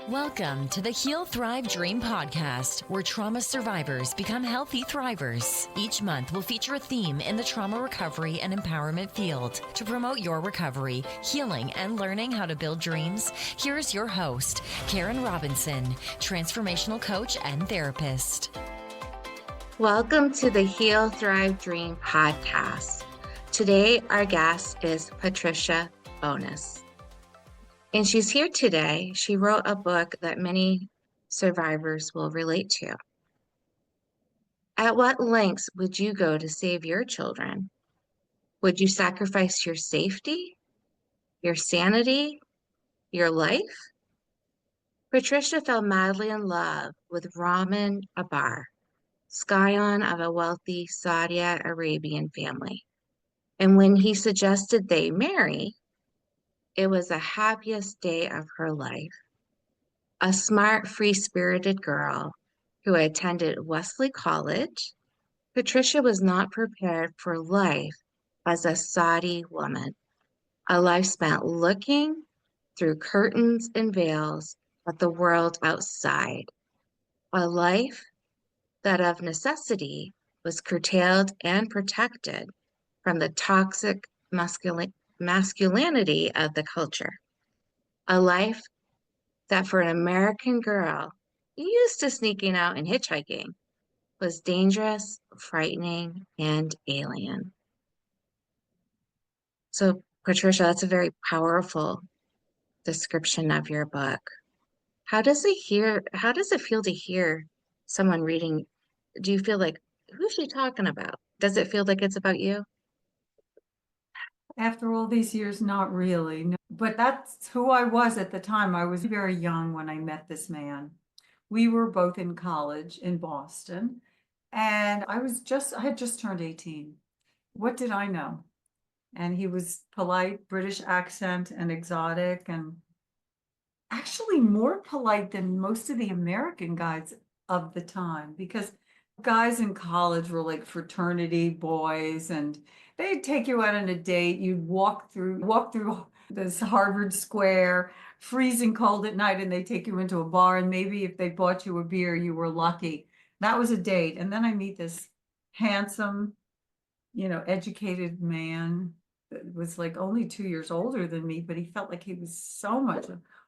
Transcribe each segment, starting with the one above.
Welcome to the Heal, Thrive, Dream podcast, where trauma survivors become healthy thrivers. Each month, we'll feature a theme in the trauma recovery and empowerment field. To promote your recovery, healing, and learning how to build dreams, here's your host, Karen Robinson, transformational coach and therapist. Welcome to the Heal, Thrive, Dream podcast. Today, our guest is Patricia Bonis. And she's here today. She wrote a book that many survivors will relate to. At what lengths would you go to save your children? Would you sacrifice your safety, your sanity, your life? Patricia fell madly in love with Rahman Abar, scion of a wealthy Saudi Arabian family. And when he suggested they marry, it was the happiest day of her life. A smart, free-spirited girl who attended Wesley College, Patricia was not prepared for life as a Saudi woman, a life spent looking through curtains and veils at the world outside, a life that of necessity was curtailed and protected from the toxic masculinity of the culture, a life that for an American girl used to sneaking out and hitchhiking was dangerous, frightening, and alien. So, Patricia, that's a very powerful description of your book. How does it feel to hear someone reading? Do you feel like, who's she talking about? Does it feel like it's about you? After all these years, not really. No. But that's who I was at the time. I was very young when I met this man. We were both in college in Boston, and I had just turned 18. What did I know? And he was polite, British accent, and exotic, and actually more polite than most of the American guys of the time, because guys in college were like fraternity boys, and they'd take you out on a date. You'd walk through this Harvard Square, freezing cold at night, and they take you into a bar, and maybe if they bought you a beer, you were lucky. That was a date. And then I meet this handsome, educated man that was like only 2 years older than me, but he felt like he was so much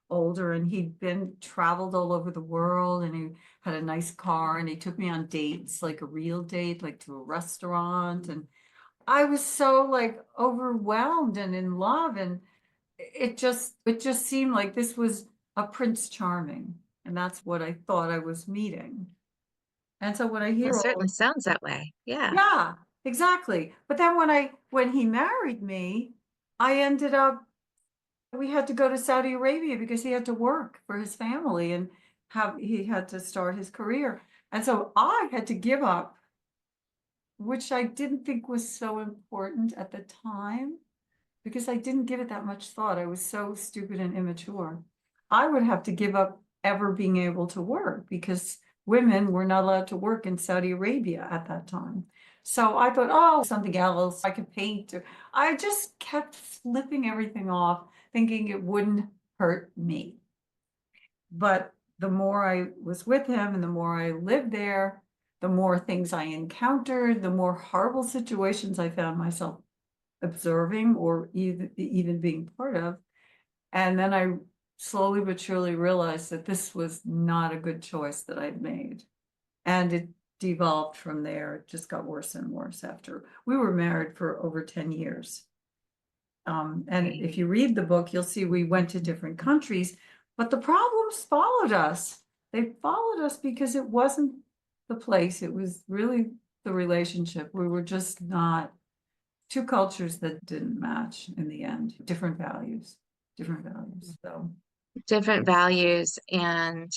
older, and he'd traveled all over the world, and he had a nice car, and he took me on dates, like a real date, like to a restaurant. And I was so like overwhelmed and in love, and it just seemed like this was a Prince Charming, and that's what I thought I was meeting. And so when I hear It certainly sounds that way. yeah, exactly. But then when he married me, we had to go to Saudi Arabia because he had to work for his family and he had to start his career. And so I had to give up, which I didn't think was so important at the time, because I didn't give it that much thought. I was so stupid and immature. I would have to give up ever being able to work, because women were not allowed to work in Saudi Arabia at that time. So I thought, oh, something else, I could paint. I just kept flipping everything off, thinking it wouldn't hurt me. But the more I was with him and the more I lived there, the more things I encountered, the more horrible situations I found myself observing or even being part of. And then I slowly but surely realized that this was not a good choice that I'd made. And it devolved from there. It just got worse and worse after. We were married for over 10 years. And if you read the book, you'll see we went to different countries, but the problems followed us. They followed us because it wasn't the place. It was really the relationship. We were just not two cultures that didn't match in the end. Different values. So Different values and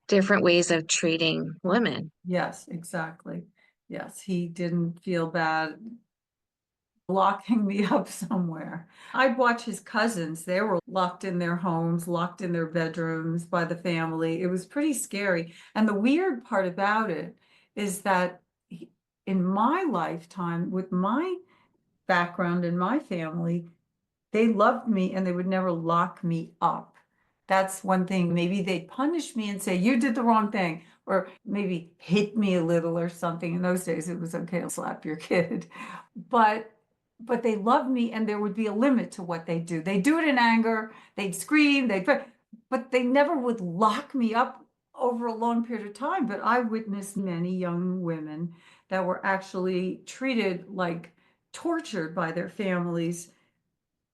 different ways of treating women. yes, exactly. Yes, he didn't feel bad locking me up somewhere. I'd watch his cousins. They were locked in their homes, locked in their bedrooms by the family. It was pretty scary. And the weird part about it is that in my lifetime, with my background and my family, they loved me and they would never lock me up. That's one thing. Maybe they'd punish me and say, you did the wrong thing, or maybe hit me a little or something. In those days, it was okay to slap your kid. But they loved me, and there would be a limit to what they do. They do it in anger, they'd scream, but they never would lock me up over a long period of time. But I witnessed many young women that were actually treated like tortured by their families,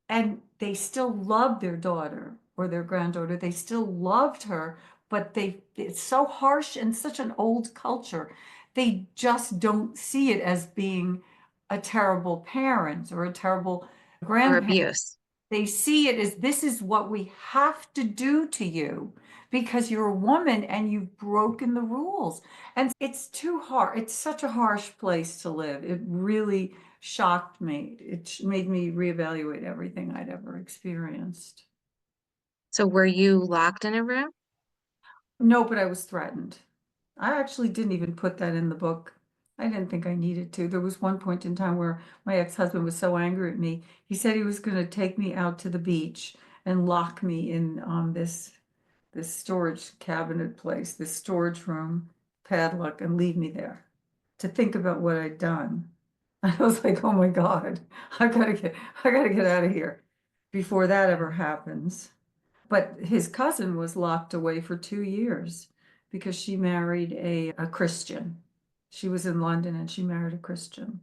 and they still loved their daughter or their granddaughter. They still loved her, but it's so harsh and such an old culture. They just don't see it as being a terrible parent or a terrible Or grandparent. abuse. They see it as, this is what we have to do to you because you're a woman and you've broken the rules. And it's too hard. It's such a harsh place to live. It really shocked me. It made me reevaluate everything I'd ever experienced. So were you locked in a room? No, but I was threatened. I actually didn't even put that in the book. I didn't think I needed to. There was one point in time where my ex-husband was so angry at me. He said he was going to take me out to the beach and lock me in this storage cabinet place, this storage room, padlock, and leave me there to think about what I'd done. I was like, oh my God, I gotta get out of here before that ever happens. But his cousin was locked away for 2 years because she married a Christian. She was in London and she married a Christian.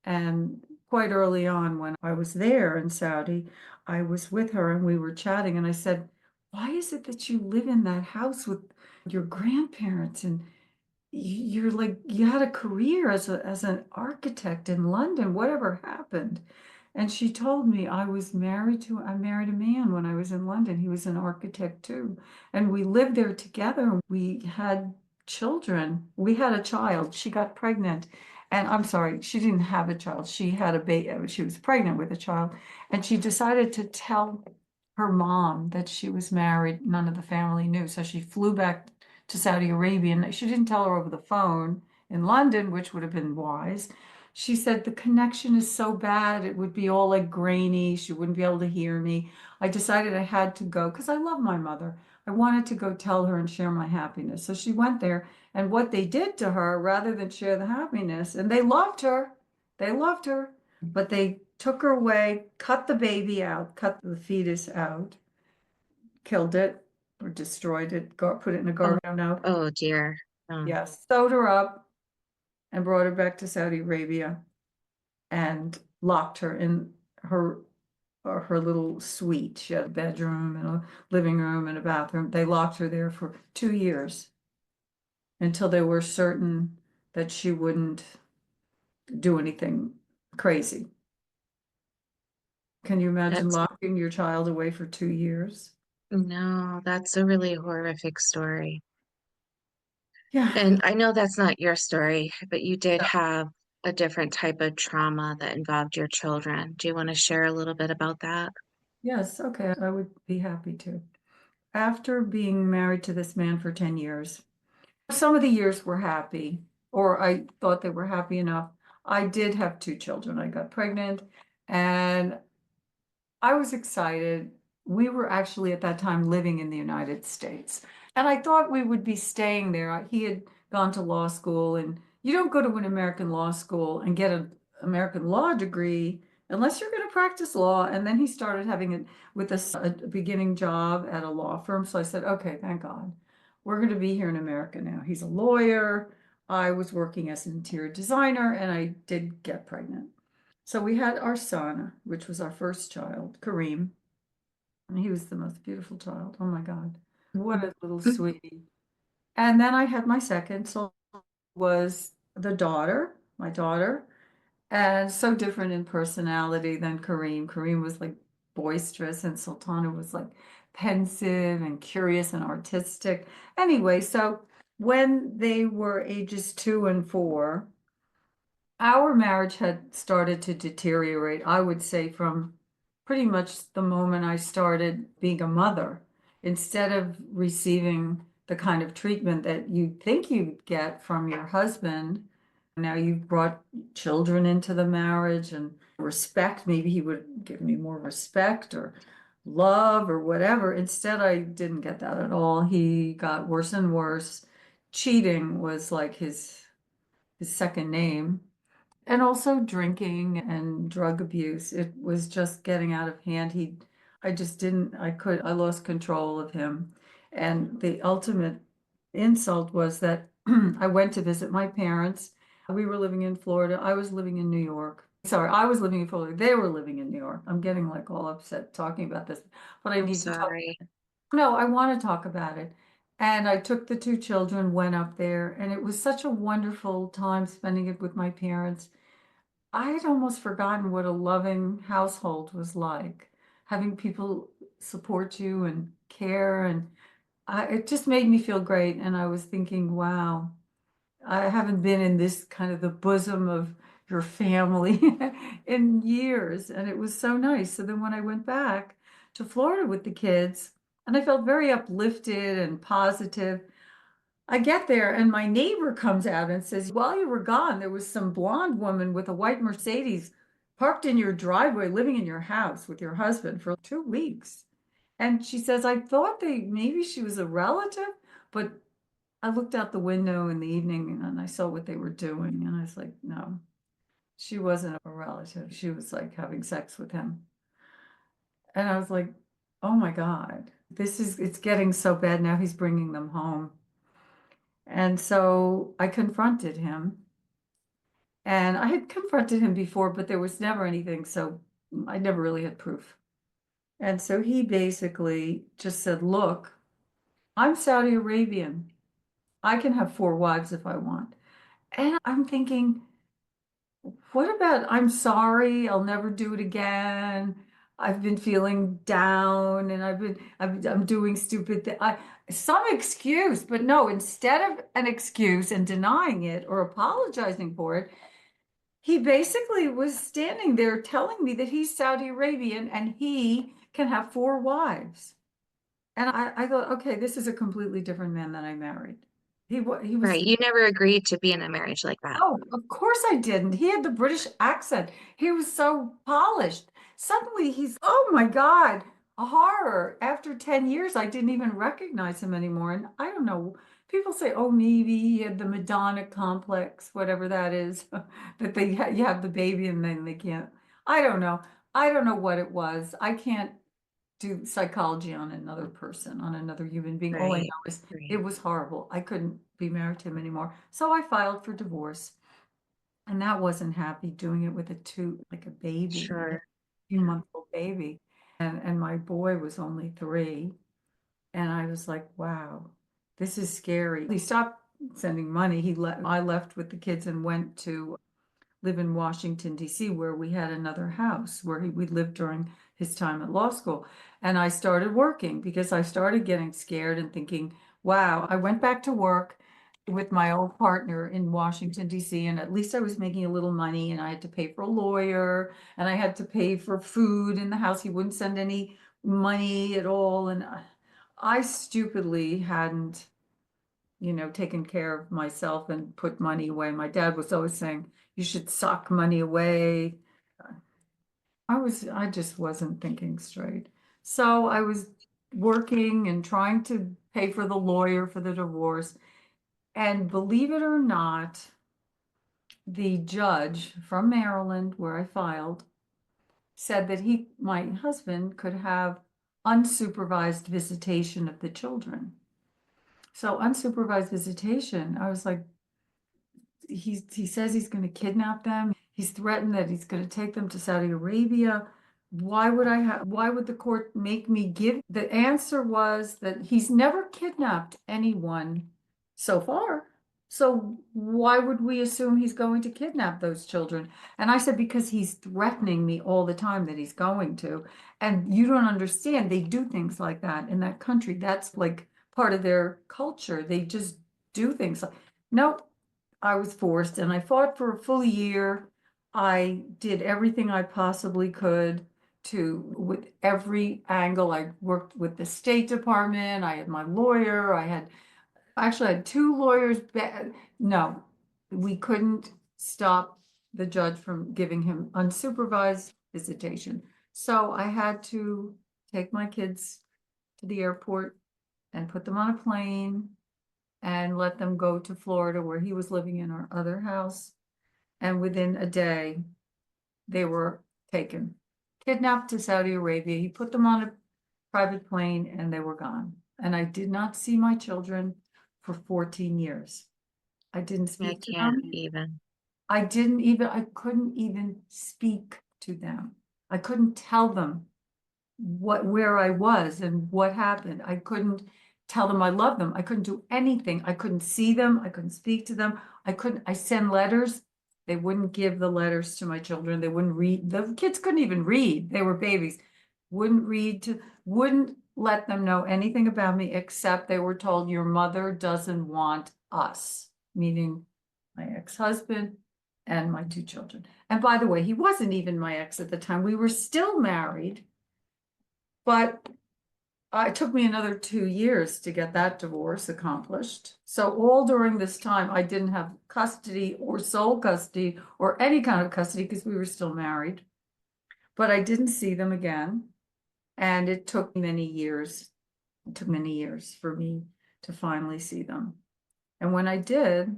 And quite early on, when I was there in Saudi, I was with her and we were chatting. And I said, why is it that you live in that house with your grandparents? And you're like, you had a career as an architect in London. Whatever happened? And she told me I married a man when I was in London. He was an architect too. And we lived there together. We had children. We had a child. She got pregnant. And I'm sorry, she didn't have a child. She had a baby. She was pregnant with a child. And she decided to tell her mom that she was married. None of the family knew. So she flew back to Saudi Arabia. And she didn't tell her over the phone in London, which would have been wise. She said the connection is so bad, it would be all like grainy. She wouldn't be able to hear me. I decided I had to go because I love my mother. I wanted to go tell her and share my happiness. So she went there, and what they did to her, rather than share the happiness, and they loved her, but they took her away, cut the baby out, cut the fetus out, killed it or destroyed it, put it in a garbage. I don't know. Oh dear. Yes, sewed her up and brought her back to Saudi Arabia and locked her in her little suite. She had a bedroom and a living room and a bathroom. They locked her there for 2 years until they were certain that she wouldn't do anything crazy. Can you imagine locking your child away for 2 years? No, that's a really horrific story. Yeah. And I know that's not your story, but you did have a different type of trauma that involved your children. Do you want to share a little bit about that? Yes, okay, I would be happy to. After being married to this man for 10 years, some of the years were happy, or I thought they were happy enough. I did have 2 children. I got pregnant and I was excited. We were actually at that time living in the United States, and I thought we would be staying there. He had gone to law school, and you don't go to an American law school and get an American law degree unless you're going to practice law. And then he started having it with a beginning job at a law firm. So I said, okay, thank God. We're going to be here in America now. He's a lawyer. I was working as an interior designer, and I did get pregnant. So we had our son, which was our first child, Kareem. And he was the most beautiful child. Oh my God. What a little sweetie. And then I had my second, so was my daughter, and so different in personality than Kareem. Kareem was like boisterous, and Sultana was like pensive and curious and artistic. Anyway, so when they were ages 2 and 4, our marriage had started to deteriorate, I would say, from pretty much the moment I started being a mother. Instead of receiving the kind of treatment that you'd think you'd get from your husband, now you've brought children into the marriage and respect. Maybe he would give me more respect, or love or whatever. Instead, I didn't get that at all. He got worse and worse. Cheating was like his second name. And also drinking and drug abuse. It was just getting out of hand. I just didn't, I lost control of him. And the ultimate insult was that I went to visit my parents. We were living in Florida. I was living in New York. Sorry, I was living in Florida. They were living in New York. I'm getting like all upset talking about this, but I I'm need to talk. sorry. No, I want to talk about it. And I took the two children, went up there, and it was such a wonderful time spending it with my parents. I had almost forgotten what a loving household was like, having people support you and care, and it just made me feel great. And I was thinking, wow, I haven't been in this kind of the bosom of your family in years, and it was so nice. So then when I went back to Florida with the kids, and I felt very uplifted and positive. I get there and my neighbor comes out and says, while you were gone, there was some blonde woman with a white Mercedes parked in your driveway, living in your house with your husband for 2 weeks. And she says, I thought maybe she was a relative, but I looked out the window in the evening and I saw what they were doing. And I was like, no, she wasn't a relative. She was like having sex with him. And I was like, oh my God, it's getting so bad now. He's bringing them home. And so I confronted him. And I had confronted him before, but there was never anything. So I never really had proof. And so he basically just said, look, I'm Saudi Arabian. I can have 4 wives if I want. And I'm thinking, what about I'm sorry, I'll never do it again. I've been feeling down and I'm doing stupid things. Some excuse, but no, instead of an excuse and denying it or apologizing for it, he basically was standing there telling me that he's Saudi Arabian and he can have 4 wives. And I thought, okay, this is a completely different man than I married. He was. Right. You never agreed to be in a marriage like that. Oh, of course I didn't. He had the British accent. He was so polished. Suddenly oh my God, a horror. After 10 years, I didn't even recognize him anymore. And I don't know. People say, oh, maybe he had the Madonna complex, whatever that is, that you have the baby and then they can't. I don't know. I don't know what it was. I can't do psychology on another person, on another human being. All I know Right. is it Right. was horrible. I couldn't be married to him anymore. So I filed for divorce. And that wasn't happy doing it with like a baby, a Sure. few month old baby. And my boy was only 3. And I was like, wow, this is scary. He stopped sending money. I left with the kids and went to live in Washington, D.C., where we had another house where we lived during his time at law school. And I started working because I started getting scared and thinking, wow, I went back to work with my old partner in Washington, D.C., and at least I was making a little money and I had to pay for a lawyer and I had to pay for food in the house. He wouldn't send any money at all. And I stupidly hadn't taken care of myself and put money away. My dad was always saying, you should sock money away. I just wasn't thinking straight. So I was working and trying to pay for the lawyer for the divorce. And believe it or not, the judge from Maryland, where I filed, said that my husband could have unsupervised visitation of the children. So unsupervised visitation, I was like, he says he's going to kidnap them. He's threatened that he's going to take them to Saudi Arabia. Why would the court make me give? The answer was that he's never kidnapped anyone so far. So why would we assume he's going to kidnap those children? And I said, because he's threatening me all the time that he's going to. And you don't understand. They do things like that in that country. That's like part of their culture. They just do things like, nope. I was forced and I fought for a full year. I did everything I possibly could with every angle. I worked with the State Department. I had my lawyer. I had 2 lawyers. No, we couldn't stop the judge from giving him unsupervised visitation. So I had to take my kids to the airport and put them on a plane and let them go to Florida where he was living in our other house. And within a day, they were taken, kidnapped to Saudi Arabia. He put them on a private plane and they were gone. And I did not see my children for 14 years. I didn't I speak to can't them. even. I couldn't even speak to them. I couldn't tell them where I was and what happened. I couldn't tell them I love them. I couldn't do anything. I couldn't see them. I couldn't speak to them. I send letters. They wouldn't give the letters to my children. They wouldn't read. The kids couldn't even read. They were babies. Wouldn't let them know anything about me except they were told your mother doesn't want us, meaning my ex-husband and my two children. And by the way, he wasn't even my ex at the time. We were still married, but it took me another 2 years to get that divorce accomplished. So all during this time, I didn't have custody or sole custody or any kind of custody because we were still married. But I didn't see them again. And it took many years. It took many years for me to finally see them. And when I did,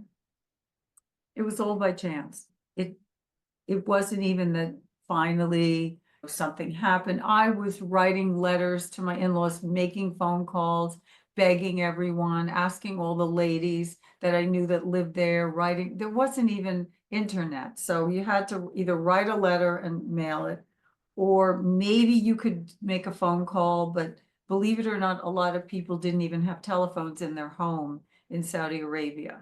it was all by chance. It wasn't even that finally something happened. I was writing letters to my in-laws, making phone calls, begging everyone, asking all the ladies that I knew that lived there, writing. There wasn't even internet. So you had to either write a letter and mail it, or maybe you could make a phone call, but believe it or not, a lot of people didn't even have telephones in their home in Saudi Arabia.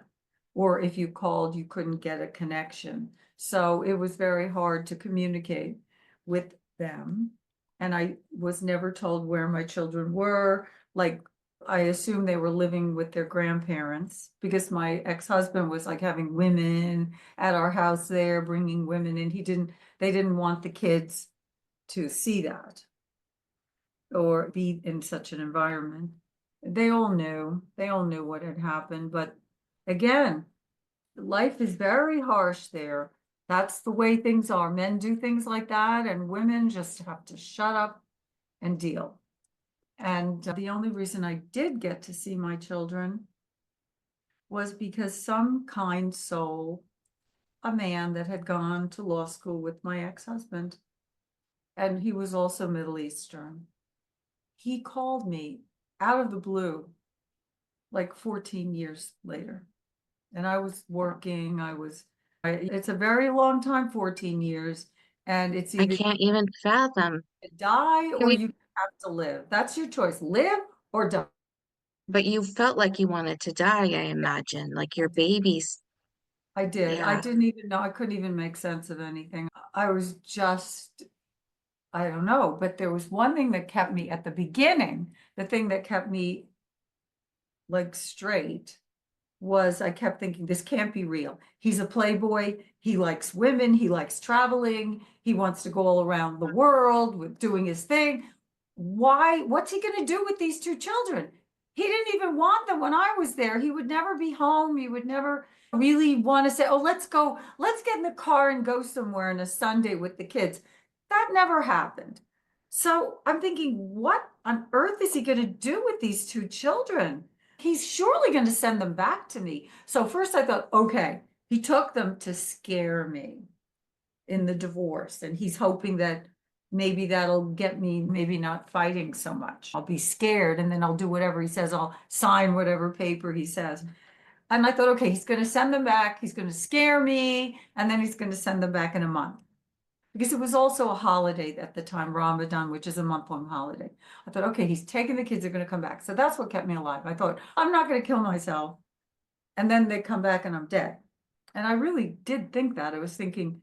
Or if you called, you couldn't get a connection. So it was very hard to communicate with them. And I was never told where my children were. Like, I assumed they were living with their grandparents because my ex-husband was like having women at our house there, bringing women in. They didn't want the kids to see that or be in such an environment. They all knew what had happened, but again, life is very harsh there. That's the way things are. Men do things like that, and women just have to shut up and deal. And the only reason I did get to see my children was because some kind soul, a man that had gone to law school with my ex-husband, and he was also Middle Eastern, he called me out of the blue like 14 years later. And I was working, it's a very long time, 14 years. And it's I either can't even fathom. you die or We- you have to live. That's your choice, live or die. But you felt like you wanted to die, I imagine, like your babies. I did. I Yeah. didn't even know. I couldn't even make sense of anything. I was just, I don't know. But there was one thing that kept me at the beginning, the thing that kept me like straight was I kept thinking, this can't be real. He's a playboy. He likes women. He likes traveling. He wants to go all around the world with doing his thing. What's he going to do with these two children? He didn't even want them when I was there. He would never be home. He would never really want to say, oh, let's get in the car and go somewhere on a Sunday with the kids. That never happened. So I'm thinking, what on earth is he going to do with these two children? He's surely going to send them back to me. So first I thought, okay, he took them to scare me in the divorce. And he's hoping that maybe that'll get me maybe not fighting so much. I'll be scared and then I'll do whatever he says. I'll sign whatever paper he says. And I thought, okay, he's going to send them back. He's going to scare me. And then he's going to send them back in a month. Because it was also a holiday at the time, Ramadan, which is a month-long holiday. I thought, okay, he's taking the kids, are going to come back. So that's what kept me alive. I thought, I'm not going to kill myself. And then they come back and I'm dead. And I really did think that. I was thinking,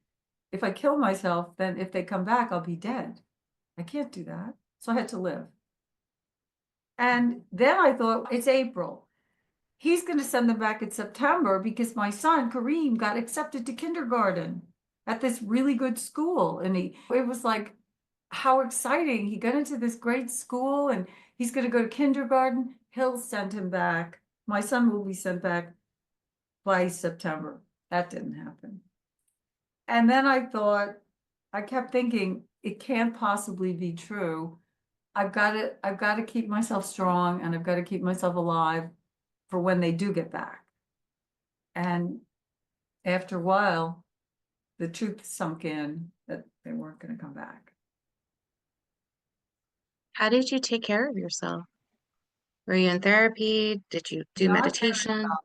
if I kill myself, then if they come back, I'll be dead. I can't do that. So I had to live. And then I thought, it's April. He's going to send them back in September because my son, Kareem, got accepted to kindergarten at this really good school. And it was like, how exciting. He got into this great school and he's going to go to kindergarten. He'll send him back. My son will be sent back by September. That didn't happen. And then I kept thinking, it can't possibly be true. I've got to keep myself strong, and I've got to keep myself alive for when they do get back. And after a while, the truth sunk in that they weren't going to come back. How did you take care of yourself? Were you in therapy? Did you do Not very meditation? well.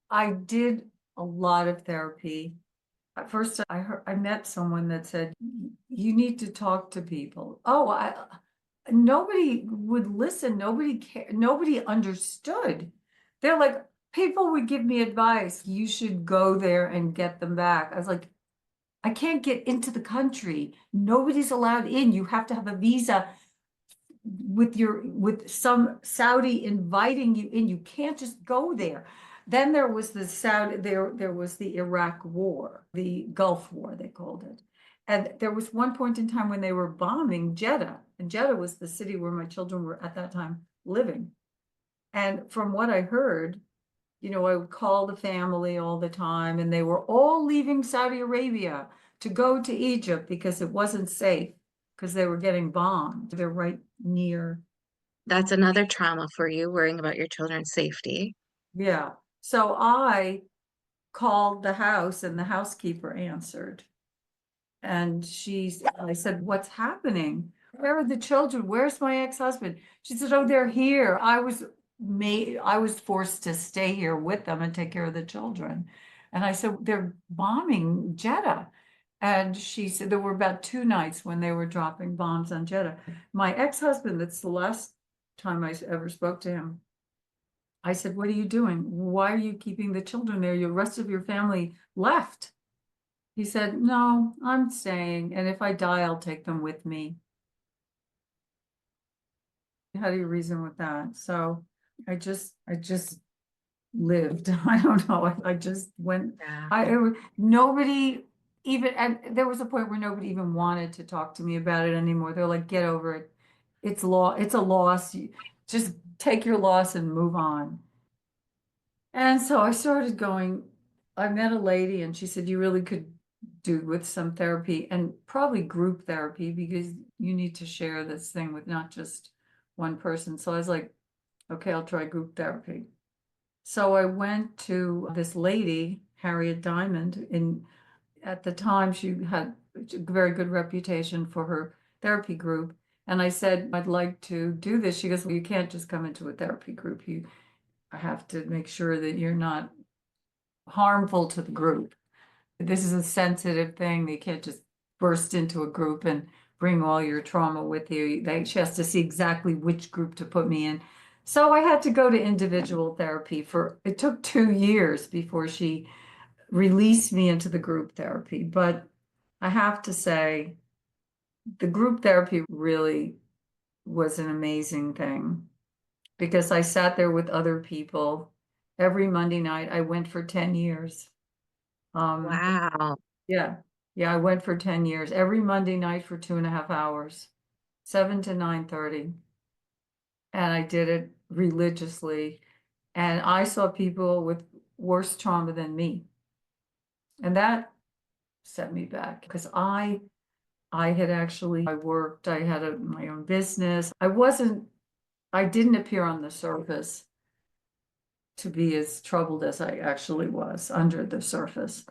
I did a lot of therapy. At first, I met someone that said, you need to talk to people. Nobody would listen. Nobody cared. Nobody understood. They're like, people would give me advice. You should go there and get them back. I was like, I can't get into the country. Nobody's allowed in. You have to have a visa with some Saudi inviting you in. You can't just go there. Then there was the Saudi, there was the Iraq War, the Gulf War, they called it. And there was one point in time when they were bombing Jeddah, and Jeddah was the city where my children were at that time living. And from what I heard, I would call the family all the time, and they were all leaving Saudi Arabia to go to Egypt because it wasn't safe, because they were getting bombed. They're right near. That's another trauma for you, worrying about your children's safety. Yeah. So I called the house, and the housekeeper answered. And I said, what's happening? Where are the children? Where's my ex-husband? She said, oh, they're here. I was forced to stay here with them and take care of the children. And I said, they're bombing Jeddah. And she said there were about 2 nights when they were dropping bombs on Jeddah. My ex-husband, that's the last time I ever spoke to him. I said, what are you doing? Why are you keeping the children there? The rest of your family left. He said, no, I'm staying. And if I die, I'll take them with me. How do you reason with that? So I just lived. I don't know. I just went, Yeah. nobody even, and there was a point where nobody even wanted to talk to me about it anymore. They're like, get over it. It's a loss. Just take your loss and move on. And so I started going, I met a lady, and she said, you really could do with some therapy, and probably group therapy, because you need to share this thing with not just one person. So I was like, okay, I'll try group therapy. So I went to this lady, Harriet Diamond, and at the time she had a very good reputation for her therapy group. And I said, I'd like to do this. She goes, well, you can't just come into a therapy group. You have to make sure that you're not harmful to the group. This is a sensitive thing. You can't just burst into a group and bring all your trauma with you. She has to see exactly which group to put me in. So I had to go to individual therapy it took 2 years before she released me into the group therapy. But I have to say, the group therapy really was an amazing thing, because I sat there with other people every Monday night. I went for 10 years. Wow. Yeah. Yeah, I went for 10 years, every Monday night for 2.5 hours, 7 to 9:30. And I did it religiously. And I saw people with worse trauma than me. And that set me back, because I worked, I had my own business. I didn't appear on the surface to be as troubled as I actually was under the surface.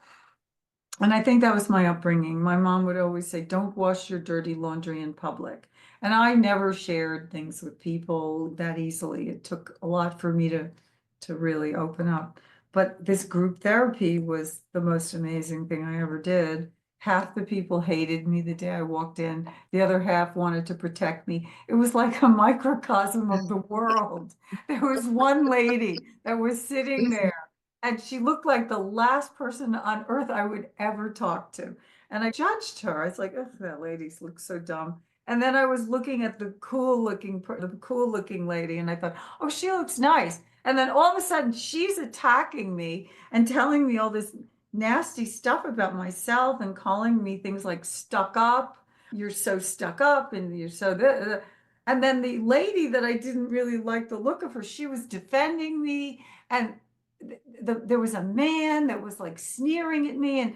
And I think that was my upbringing. My mom would always say, don't wash your dirty laundry in public. And I never shared things with people that easily. It took a lot for me to really open up. But this group therapy was the most amazing thing I ever did. Half the people hated me the day I walked in. The other half wanted to protect me. It was like a microcosm of the world. There was one lady that was sitting there, and she looked like the last person on earth I would ever talk to. And I judged her. I was like, oh, that lady looks so dumb. And then I was looking at the cool looking lady, and I thought, oh, she looks nice. And then all of a sudden she's attacking me and telling me all this nasty stuff about myself, and calling me things like stuck up. You're so stuck up, and you're so and then the lady that I didn't really like the look of her, she was defending me. And there was a man that was like sneering at me, and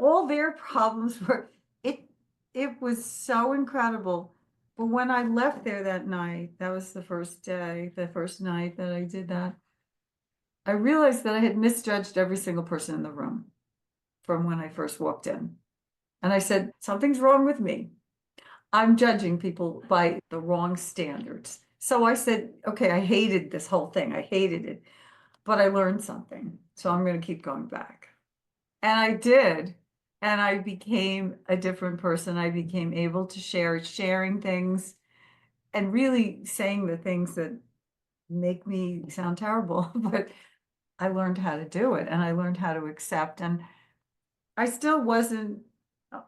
all their problems were, it was so incredible. But when I left there that night, that was the first night that I did that, I realized that I had misjudged every single person in the room from when I first walked in. And I said, something's wrong with me. I'm judging people by the wrong standards. So I said, okay, I hated this whole thing. I hated it, but I learned something. So I'm going to keep going back. And I did. And I became a different person. I became able to sharing things and really saying the things that make me sound terrible, but I learned how to do it and I learned how to accept. And I still wasn't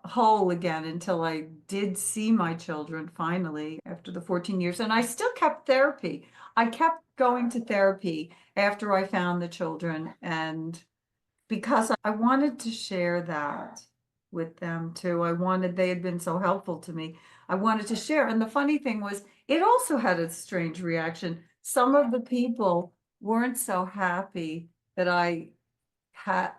whole again until I did see my children finally after the 14 years. And I still kept therapy. I kept going to therapy after I found the children, and because I wanted to share that with them too. They had been so helpful to me. I wanted to share. And the funny thing was, it also had a strange reaction. Some of the people weren't so happy that I had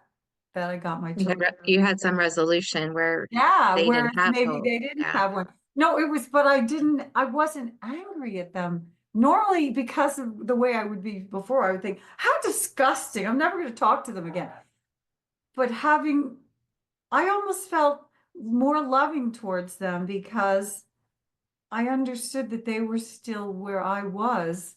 got my children. You had some resolution where Yeah, they whereas didn't have maybe hope. they didn't Yeah. have one. No, it was, but I wasn't angry at them. Normally, because of the way I would be before, I would think, how disgusting. I'm never going to talk to them again. But I almost felt more loving towards them because I understood that they were still where I was,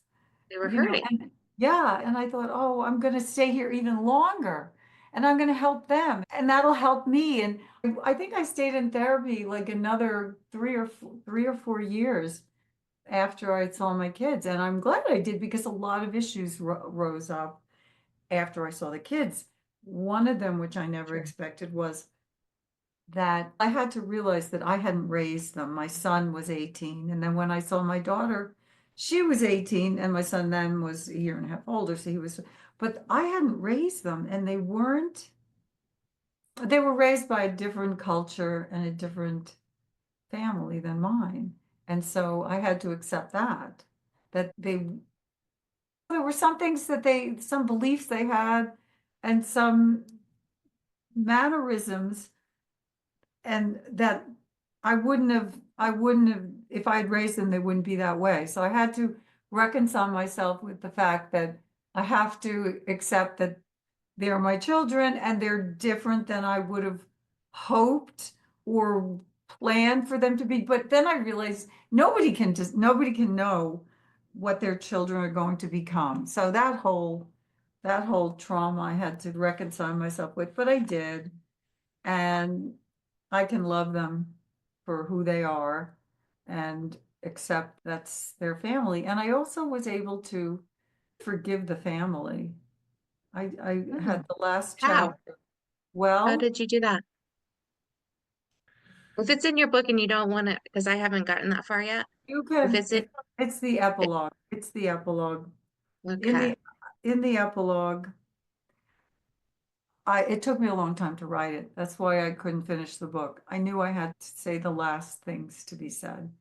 They were hurting. and yeah, and I thought, oh, I'm going to stay here even longer and I'm going to help them and that'll help me. And I think I stayed in therapy like another 3 or 4 years after I saw my kids. And I'm glad I did because a lot of issues rose up after I saw the kids. One of them, which I never expected, was that I had to realize that I hadn't raised them. My son was 18. And then when I saw my daughter, she was 18, and my son then was a year and a half older. But I hadn't raised them, and they were raised by a different culture and a different family than mine. And so I had to accept that there were some things some beliefs they had, and some mannerisms, and that I wouldn't have, if I had raised them, they wouldn't be that way. So I had to reconcile myself with the fact that I have to accept that they're my children and they're different than I would have hoped or planned for them to be. But then I realized nobody can know what their children are going to become. So that whole trauma I had to reconcile myself with, but I did. And I can love them for who they are and accept that's their family. And I also was able to forgive the family. I had the last How? chapter. How Well, did you do that? If it's in your book and you don't want to, because I haven't gotten that far yet. you If can, it's it, it's the epilogue. It's the epilogue. In okay. the epilogue, it took me a long time to write it. That's why I couldn't finish the book. I knew I had to say the last things to be said.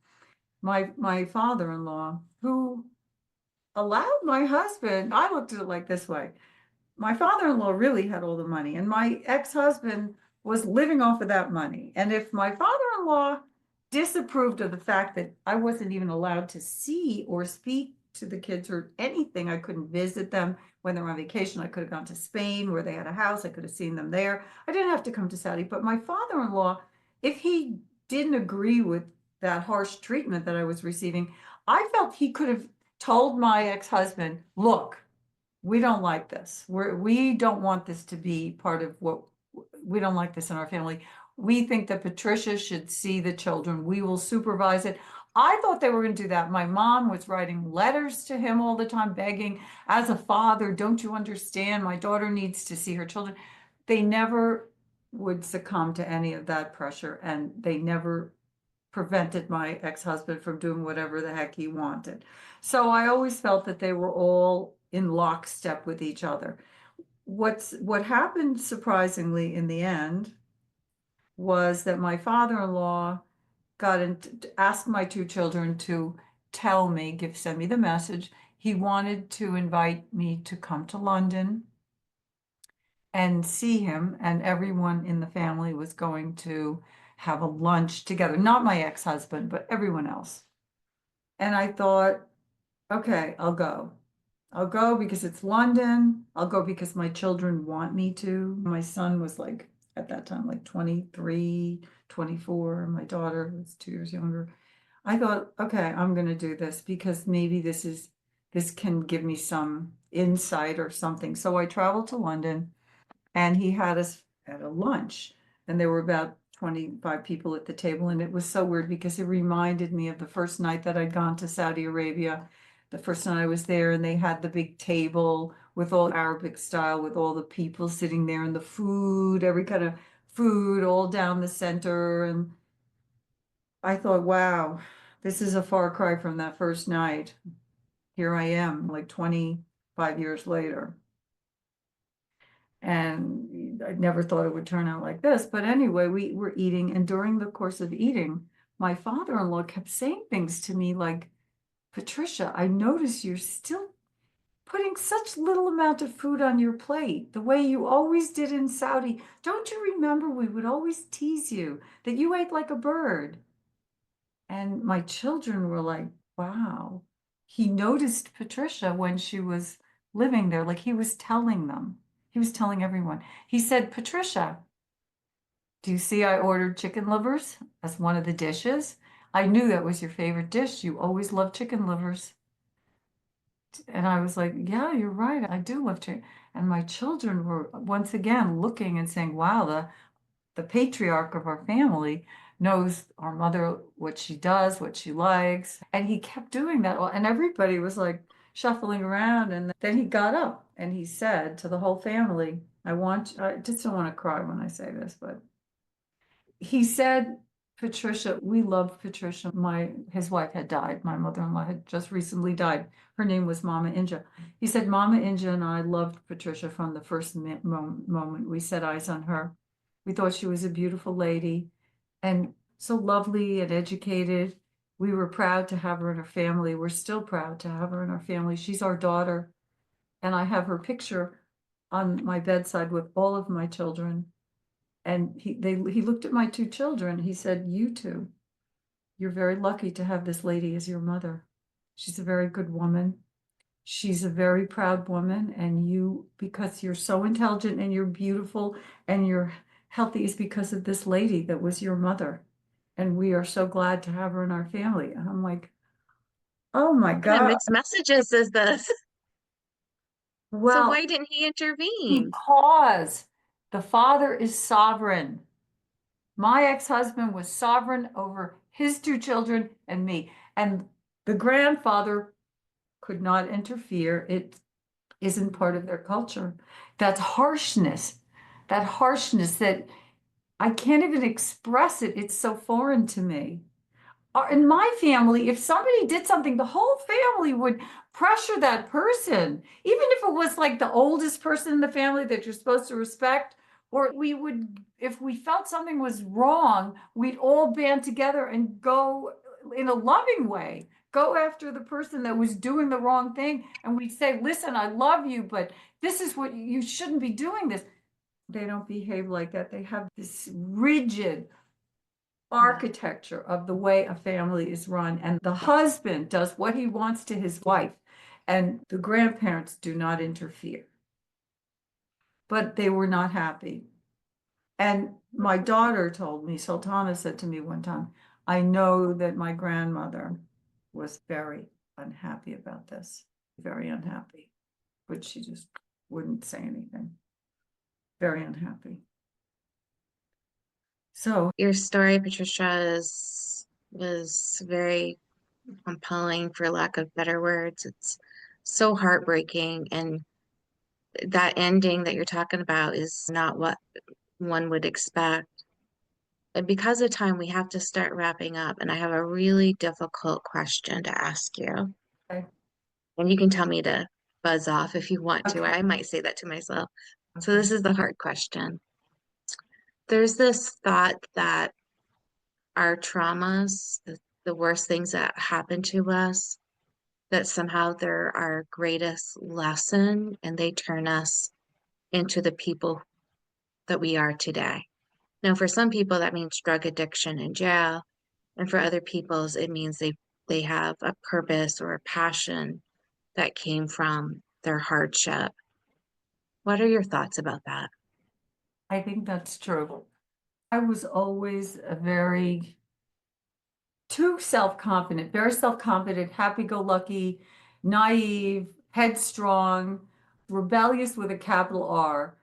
My father-in-law, who allowed my husband, I looked at it like this way. My father-in-law really had all the money, and my ex-husband was living off of that money. And if my father-in-law disapproved of the fact that I wasn't even allowed to see or speak to the kids or anything, I couldn't visit them when they were on vacation. I could have gone to Spain where they had a house. I could have seen them there. I didn't have to come to Saudi. But my father-in-law, if he didn't agree with that harsh treatment that I was receiving, I felt he could have told my ex-husband, look, we don't like this. We don't want this to be part of we don't like this in our family. We think that Patricia should see the children. We will supervise it. I thought they were going to do that. My mom was writing letters to him all the time, begging, as a father, don't you understand? My daughter needs to see her children. They never would succumb to any of that pressure, and they never prevented my ex-husband from doing whatever the heck he wanted. So I always felt that they were all in lockstep with each other. What happened surprisingly in the end was that my father-in-law asked my two children to send me the message. He wanted to invite me to come to London and see him, and everyone in the family was going to have a lunch together. Not my ex-husband, but everyone else. And I thought, okay, I'll go. I'll go because it's London. I'll go because my children want me to. My son was like, at that time, like 23, 24. My daughter was 2 years younger. I thought, okay, I'm going to do this because maybe this can give me some insight or something. So I traveled to London and he had us at a lunch and there were about 25 people at the table. And it was so weird because it reminded me of the first night that I'd gone to Saudi Arabia. The first night I was there and they had the big table with all Arabic style, with all the people sitting there and the food, every kind of food all down the center. And I thought, wow, this is a far cry from that first night. Here I am, like 25 years later. And I never thought it would turn out like this. But anyway, we were eating, and during the course of eating, my father-in-law kept saying things to me like, Patricia, I notice you're still putting such little amount of food on your plate, the way you always did in Saudi. Don't you remember we would always tease you that you ate like a bird? And my children were like, wow. He noticed Patricia when she was living there, like he was telling them. He was telling everyone. He said, Patricia, do you see I ordered chicken livers as one of the dishes? I knew that was your favorite dish. You always loved chicken livers. And I was like, yeah, you're right. I do love chicken. And my children were once again looking and saying, wow, the patriarch of our family knows our mother, what she does, what she likes. And he kept doing that. And everybody was like shuffling around. And then he got up and he said to the whole family, I just don't want to cry when I say this, but he said, Patricia, we love Patricia. His wife had died. My mother-in-law had just recently died. Her name was Mama Inja. He said, Mama Inja and I loved Patricia from the first moment we set eyes on her. We thought she was a beautiful lady and so lovely and educated. We were proud to have her in our family. We're still proud to have her in our family. She's our daughter. And I have her picture on my bedside with all of my children. And he looked at my two children. He said, you two, you're very lucky to have this lady as your mother. She's a very good woman. She's a very proud woman. And you, because you're so intelligent and you're beautiful and you're healthy, is because of this lady that was your mother. And we are so glad to have her in our family. And I'm like, oh my What kind of God. mixed messages is this? So Well, why didn't he intervene? because the father is sovereign. My ex-husband was sovereign over his two children and me. And the grandfather could not interfere. It isn't part of their culture. That harshness that I can't even express it. It's so foreign to me. In my family, if somebody did something, the whole family would pressure that person, even if it was like the oldest person in the family that you're supposed to respect. Or we would, if we felt something was wrong, we'd all band together and go in a loving way, go after the person that was doing the wrong thing. And we'd say, listen, I love you, but this is what you shouldn't be doing this. They don't behave like that. They have this rigid architecture of the way a family is run, and the husband does what he wants to his wife, and the grandparents do not interfere. But they were not happy. And my daughter told me, Sultana said to me one time, I know that my grandmother was very unhappy about this, very unhappy, but she just wouldn't say anything. Very unhappy. So Your story, Patricia, was very compelling, for lack of better words. It's so heartbreaking, and that ending that you're talking about is not what one would expect. And because of time, we have to start wrapping up, and I have a really difficult question to ask you. okay. And you can tell me to buzz off if you want to. Okay. I might say that to myself. So Okay. this is the hard question. There's this thought that our traumas, the worst things that happen to us, that somehow they're our greatest lesson and they turn us into the people that we are today. Now, for some people, that means drug addiction and jail. And for other people's, it means they they have a purpose or a passion that came from their hardship. What are your thoughts about that? I think that's true. I was always a very too self-confident, very self-confident, happy-go-lucky, naive, headstrong, rebellious with a capital R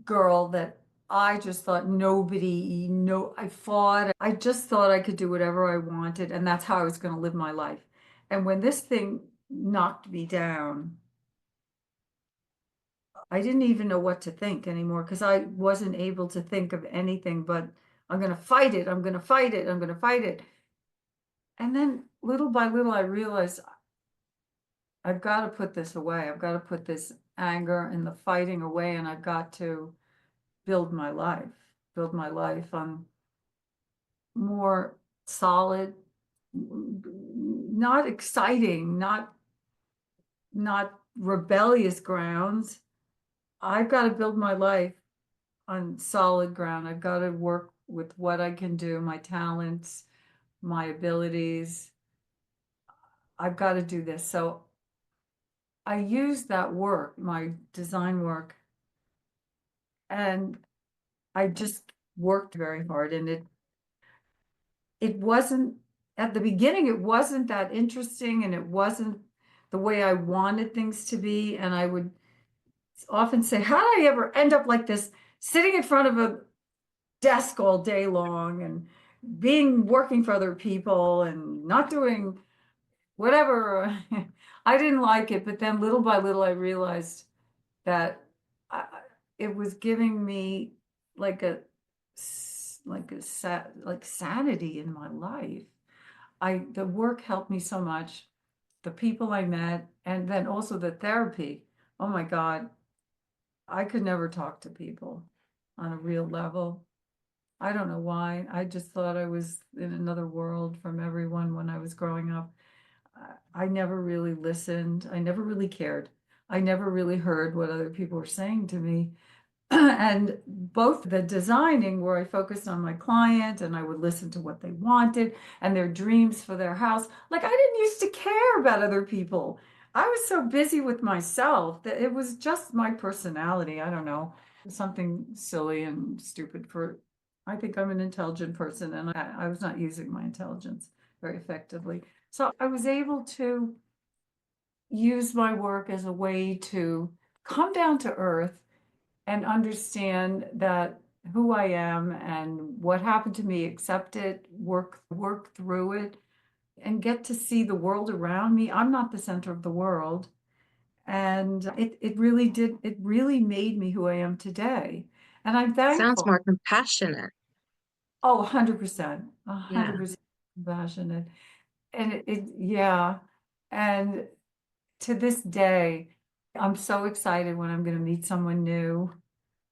girl that I just thought I fought. I just thought I could do whatever I wanted, and that's how I was going to live my life. And when this thing knocked me down, I didn't even know what to think anymore because I wasn't able to think of anything but I'm going to fight it. I'm going to fight it. I'm going to fight it. And then little by little, I realized I've got to put this away. I've got to put this anger and the fighting away, and I've got to build my life on more solid, not exciting, not rebellious grounds. I've got to build my life on solid ground. I've got to work with what I can do, my talents, my abilities. I've got to do this. So I used that work, my design work, and I just worked very hard. And it wasn't, at the beginning, it wasn't that interesting, and it wasn't the way I wanted things to be. And I would often say, how did I ever end up like this, sitting in front of a desk all day long and working for other people and not doing whatever. I didn't like it, but then little by little I realized that I, it was giving me like sanity in my life. The work helped me so much, the people I met, and then also the therapy. Oh my God, I could never talk to people on a real level. I don't know why. I just thought I was in another world from everyone when I was growing up. I never really listened. I never really cared. I never really heard what other people were saying to me. And both the designing, where I focused on my client and I would listen to what they wanted and their dreams for their house. Like, I didn't used to care about other people. I was so busy with myself that it was just my personality. I don't know, something silly and stupid I think I'm an intelligent person, and I was not using my intelligence very effectively. So I was able to use my work as a way to come down to earth and understand that who I am and what happened to me, accept it, work through it, and get to see the world around me. I'm not the center of the world. And it really made me who I am today. And I'm Sounds thankful. more compassionate. Oh, 100%, Yeah. 100% compassionate. And yeah. And to this day, I'm so excited when I'm going to meet someone new.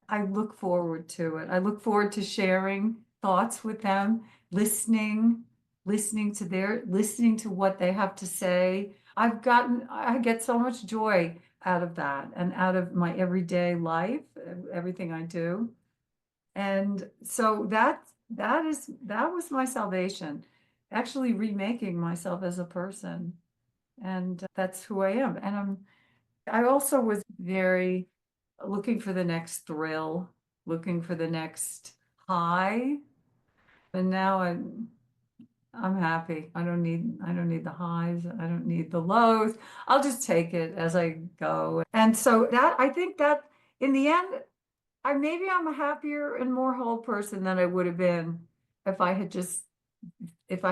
I look forward to it. I look forward to sharing thoughts with them, listening to what they have to say. I get so much joy out of that and out of my everyday life, everything I do. And so that was my salvation, actually remaking myself as a person. And that's who I am. And I also was very looking for the next thrill, looking for the next high. And now I'm happy. I don't need the highs. I don't need the lows. I'll just take it as I go. And so I think that in the end, I'm a happier and more whole person than I would have been if I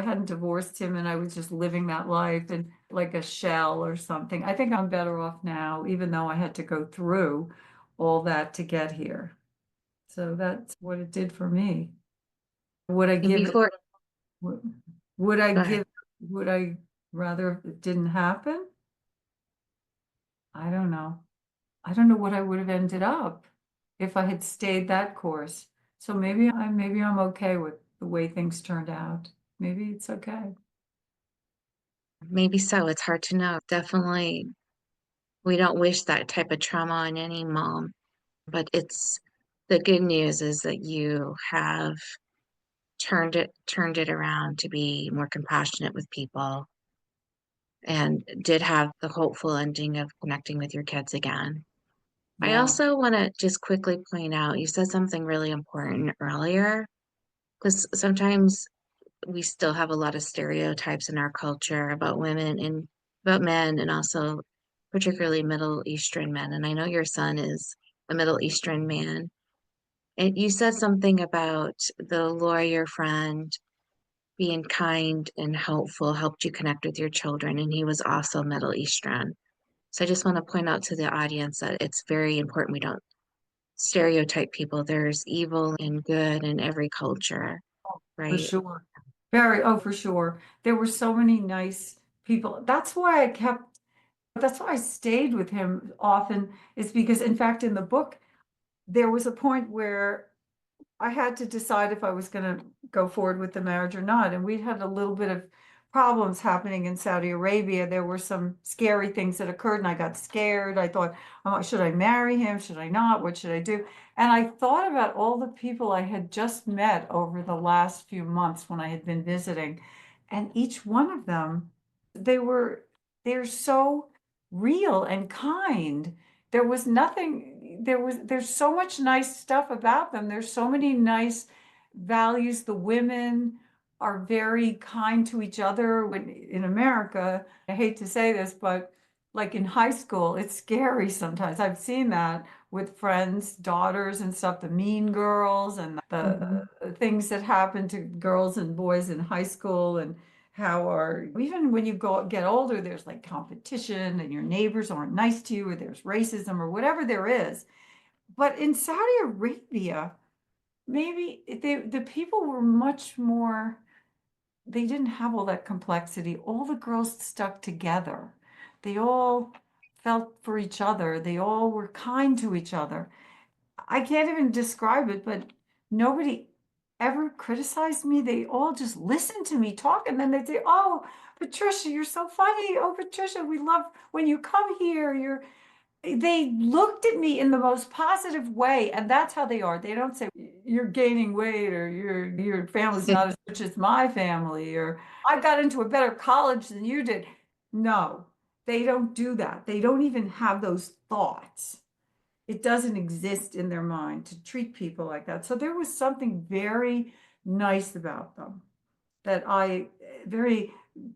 hadn't divorced him and I was just living that life in like a shell or something. I think I'm better off now, even though I had to go through all that to get here. So that's what it did for me. Would I And give before, would would I go ahead. would I rather it didn't happen? I don't know. I don't know what I would have ended up if I had stayed that course. So maybe I'm okay with the way things turned out. Maybe it's okay. Maybe so. It's hard to know. Definitely, we don't wish that type of trauma on any mom, but the good news is that you have turned it around to be more compassionate with people and did have the hopeful ending of connecting with your kids again. I Yeah. also want to just quickly point out, you said something really important earlier, because sometimes we still have a lot of stereotypes in our culture about women and about men, and also particularly Middle Eastern men. And I know your son is a Middle Eastern man. And you said something about the lawyer friend being kind and helpful, helped you connect with your children, and he was also Middle Eastern. So I just want to point out to the audience that it's very important we don't stereotype people. There's evil and good in every culture, For right? sure. For sure. There were so many nice people. That's why I stayed with him often, is because, in fact, in the book, there was a point where I had to decide if I was going to go forward with the marriage or not. And we had a little bit of problems happening in Saudi Arabia. There were some scary things that occurred, and I got scared. I thought, oh, should I marry him? Should I not? What should I do? And I thought about all the people I had just met over the last few months when I had been visiting. And each one of them, they're so real and kind. There was nothing, there's so much nice stuff about them. There's so many nice values. The women are very kind to each other. When in America, I hate to say this, but like in high school, it's scary sometimes. I've seen that with friends, daughters and stuff, the mean girls and Mhm. the things that happen to girls and boys in high school, and how are, even when you get older, there's like competition and your neighbors aren't nice to you, or there's racism or whatever there is. But in Saudi Arabia, maybe the people were much more, they didn't have all that complexity. All the girls stuck together. They all felt for each other. They all were kind to each other. I can't even describe it, but nobody ever criticized me. They all just listened to me talk, and then they'd say, "Oh, Patricia, you're so funny. Oh, Patricia, we love when you come here. They looked at me in the most positive way, and that's how they are. They don't say you're gaining weight, or your family's not as rich as my family, or I got into a better college than you did. No, they don't do that. They don't even have those thoughts. It doesn't exist in their mind to treat people like that. So there was something very nice about them, that I very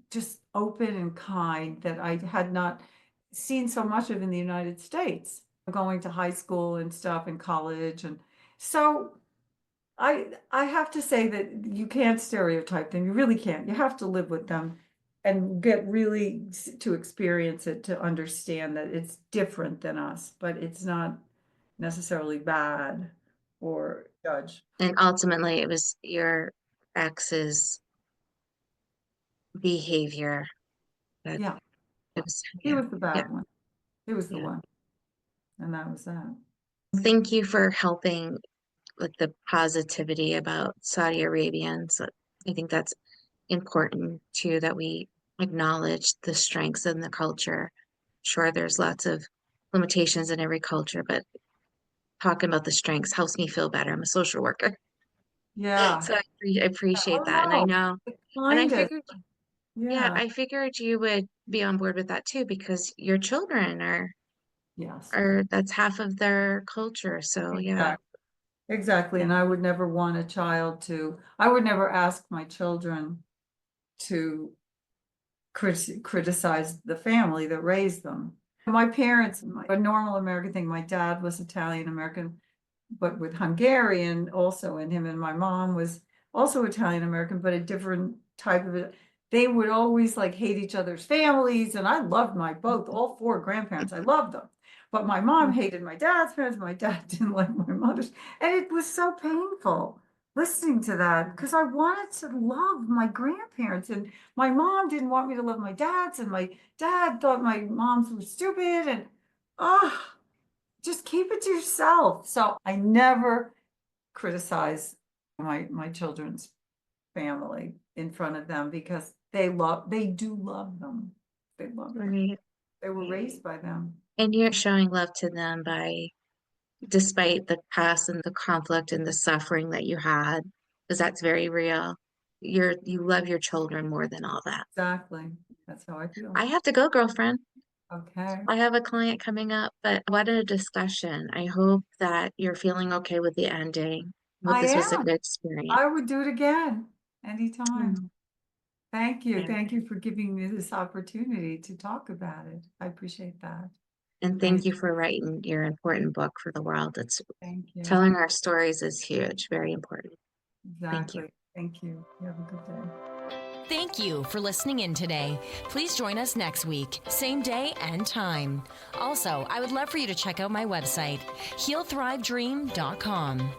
just open and kind, that I had not seen so much of in the United States, going to high school and stuff and college. And so I have to say that you can't stereotype them. You really can't. You have to live with them and get really to experience it to understand that it's different than us, but it's not necessarily bad or judge. And ultimately, it was your ex's behavior that Yeah, it was, he yeah, was the yeah, bad one. He was the yeah. one, and that was that. Thank you for helping with the positivity about Saudi Arabians. I think that's important too, that we acknowledge the strengths in the culture. Sure, there's lots of limitations in every culture, but talking about the strengths helps me feel better. I'm a social worker, Yeah. so I appreciate Oh that. And I no, know, the and I kindest. figured, yeah, Yeah. I figured you would be on board with that too, because your children Yes. are that's half of their culture. So yeah. Exactly. Exactly. Yeah. And I would never want a child to, I would never ask my children to criticize the family that raised them. My parents, a normal American thing, my dad was Italian American, but with Hungarian also in him, and my mom was also Italian American, but a different type of it. They would always like hate each other's families, and I loved my both, all four grandparents. I loved them. But my mom hated my dad's parents, my dad didn't like my mother's, and it was so painful listening to that, because I wanted to love my grandparents, and my mom didn't want me to love my dad's, and my dad thought my moms were stupid, and oh, just keep it to yourself. So I never criticize my children's family in front of them, because they do love them. They love them. Right. They were raised by them. And you're showing love to them by, despite the past and the conflict and the suffering that you had, because that's very real. You love your children more than all that. Exactly. That's how I feel. I have to go, girlfriend. Okay. I have a client coming up, but what a discussion. I hope that you're feeling okay with the ending. I hope I this was a am. good experience. I would do it again anytime. Mm, Thank you. yeah. Thank you for giving me this opportunity to talk about it. I appreciate that. And And thank you for writing your important book for the world. It's thank you. telling our stories is huge, very important. Thank you. Exactly. Thank you. You have a good day. Thank you for listening in today. Please join us next week, same day and time. Also, I would love for you to check out my website, healthrivedream.com.